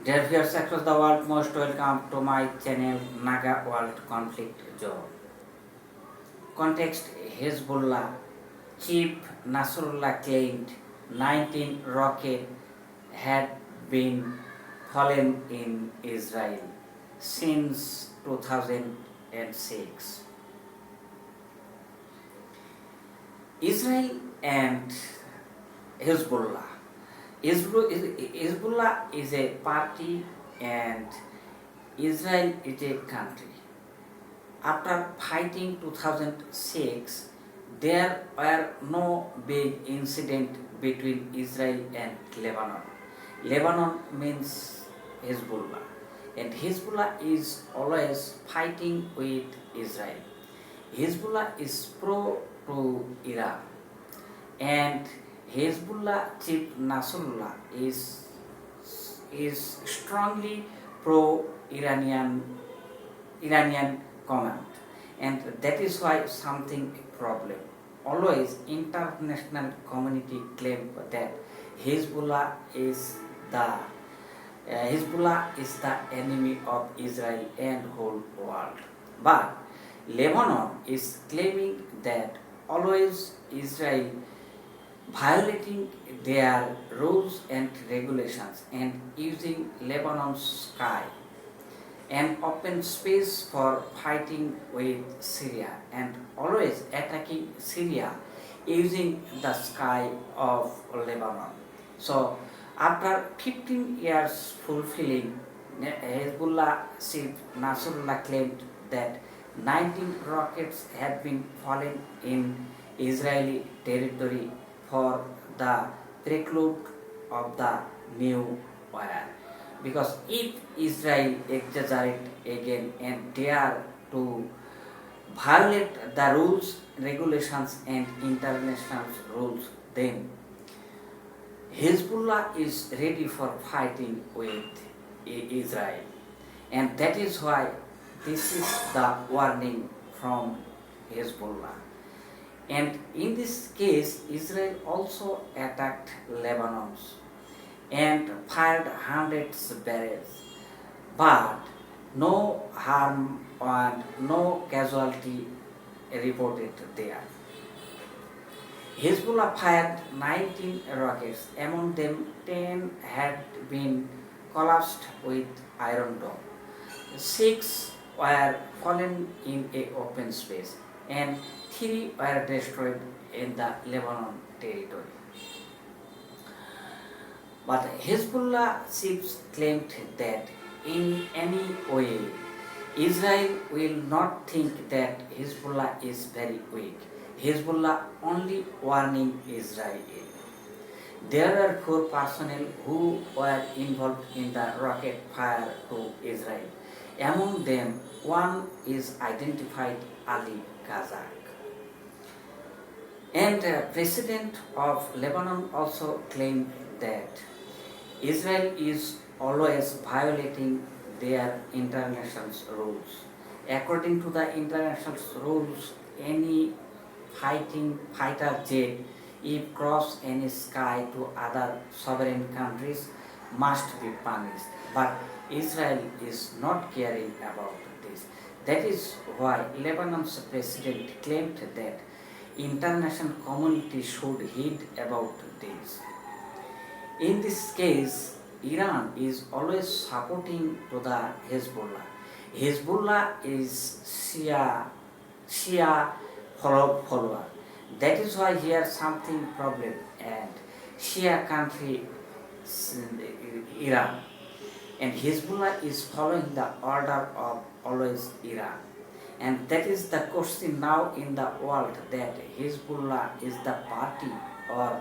Dear viewers across the world, most welcome to my channel NAGA World Conflict Zone. Context: Hezbollah chief Nasrullah claimed 19 rockets had been fallen in Israel since 2006. Israel and Hezbollah. Hezbollah is a party and Israel is a country. After fighting 2006, there were no big incident between Israel and Lebanon. Lebanon means Hezbollah, and Hezbollah is always fighting with Israel. Hezbollah is pro to Iran, and Hezbollah chief Nasrullah is strongly pro-Iranian command, and that is why something problem. Always international community claim that Hezbollah is the enemy of Israel and whole world. But Lebanon is claiming that always Israel violating their rules and regulations and using Lebanon's sky and open space for fighting with Syria and always attacking Syria using the sky of Lebanon. So after 15 years fulfilling, Hezbollah chief Nasrullah claimed that 19 rockets had been fallen in Israeli territory for the prelude of the new war. Because if Israel exaggerate again and dare to violate the rules, regulations and international rules, then Hezbollah is ready for fighting with Israel. And that is why this is the warning from Hezbollah. And in this case, Israel also attacked Lebanon and fired hundreds of barrels, but no harm and no casualty reported there. Hezbollah fired 19 rockets, among them 10 had been collapsed with Iron Dome. 6 were fallen in a open space and 3 were destroyed in the Lebanon territory. But Hezbollah chiefs claimed that in any way Israel will not think that Hezbollah is very weak. Hezbollah only warning Israel. There were 4 personnel who were involved in the rocket fire to Israel. Among them, one is identified Ali Kazak. And President of Lebanon also claimed that Israel is always violating their international rules. According to the international rules, any fighter jet, if cross any sky to other sovereign countries, must be punished. But Israel is not caring about this. That is why Lebanon's president claimed that international community should heed about this. In this case, Iran is always supporting to the Hezbollah. Hezbollah is Shia follower. That is why here something problem, and Shia country Iran, and Hezbollah is following the order of always Iran. And that is the question now in the world, that Hezbollah is the party or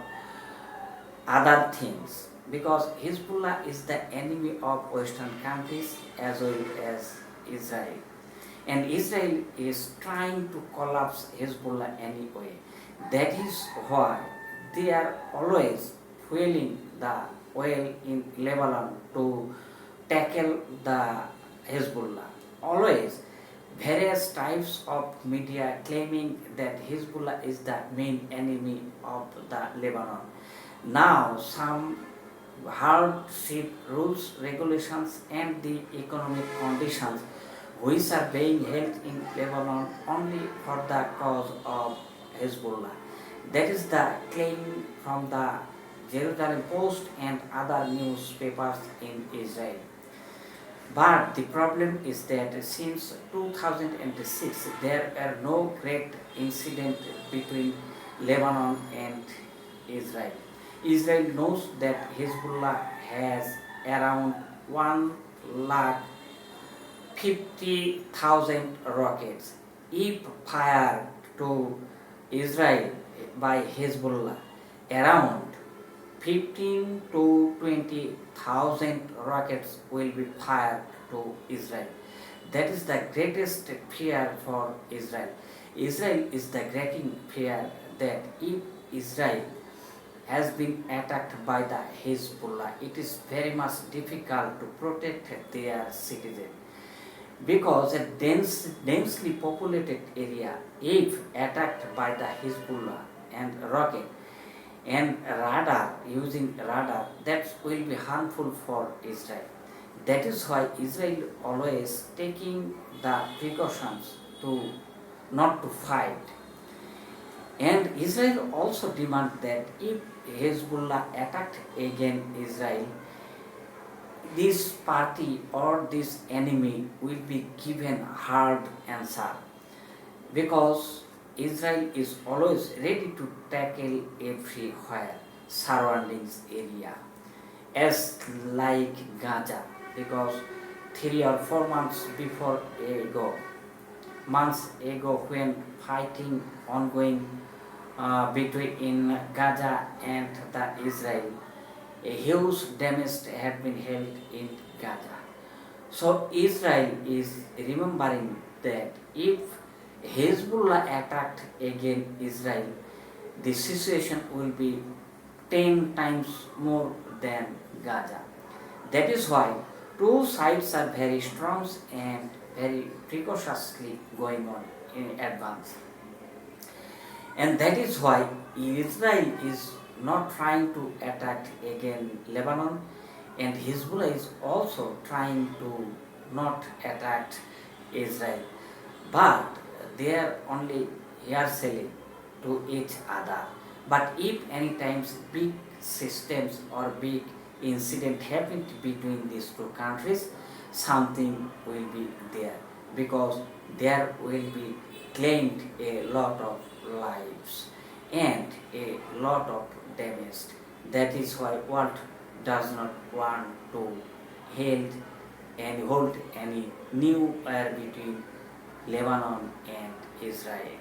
other things, because Hezbollah is the enemy of Western countries as well as Israel. And Israel is trying to collapse Hezbollah anyway. That is why they are always fueling the oil in Lebanon to tackle the Hezbollah. Always various types of media claiming that Hezbollah is the main enemy of the Lebanon. Now some hardship rules, regulations, and the economic conditions which are being held in Lebanon only for the cause of Hezbollah. That is the claim from the Jerusalem Post and other newspapers in Israel. But the problem is that since 2006 there are no great incident between Lebanon and Israel. Israel knows that Hezbollah has around 1,50,000 rockets. If fired to Israel by Hezbollah, around 15 to 20,000 rockets will be fired to Israel. That is the greatest fear for Israel. Israel is the great fear that if Israel has been attacked by the Hezbollah, it is very much difficult to protect their citizens. Because a densely populated area, if attacked by the Hezbollah and rocket, and using radar, that will be harmful for Israel. That is why Israel always taking the precautions to not to fight. And Israel also demand that if Hezbollah attacked again Israel, this party or this enemy will be given hard answer, because Israel is always ready to tackle everywhere surroundings area, as like Gaza, because 3 or 4 months ago when fighting ongoing between Gaza and the Israel, a huge damage had been held in Gaza. So Israel is remembering that if Hezbollah attacked again Israel, the situation will be 10 times more than Gaza. That is why two sides are very strong and very precautiously going on in advance. And that is why Israel is not trying to attack again Lebanon, and Hezbollah is also trying to not attack Israel. But they are only here selling to each other. But if any times big systems or big incident happened between these two countries, something will be there, because there will be claimed a lot of lives and a lot of damage. That is why world does not want to hold any new war between Lebanon and Israel.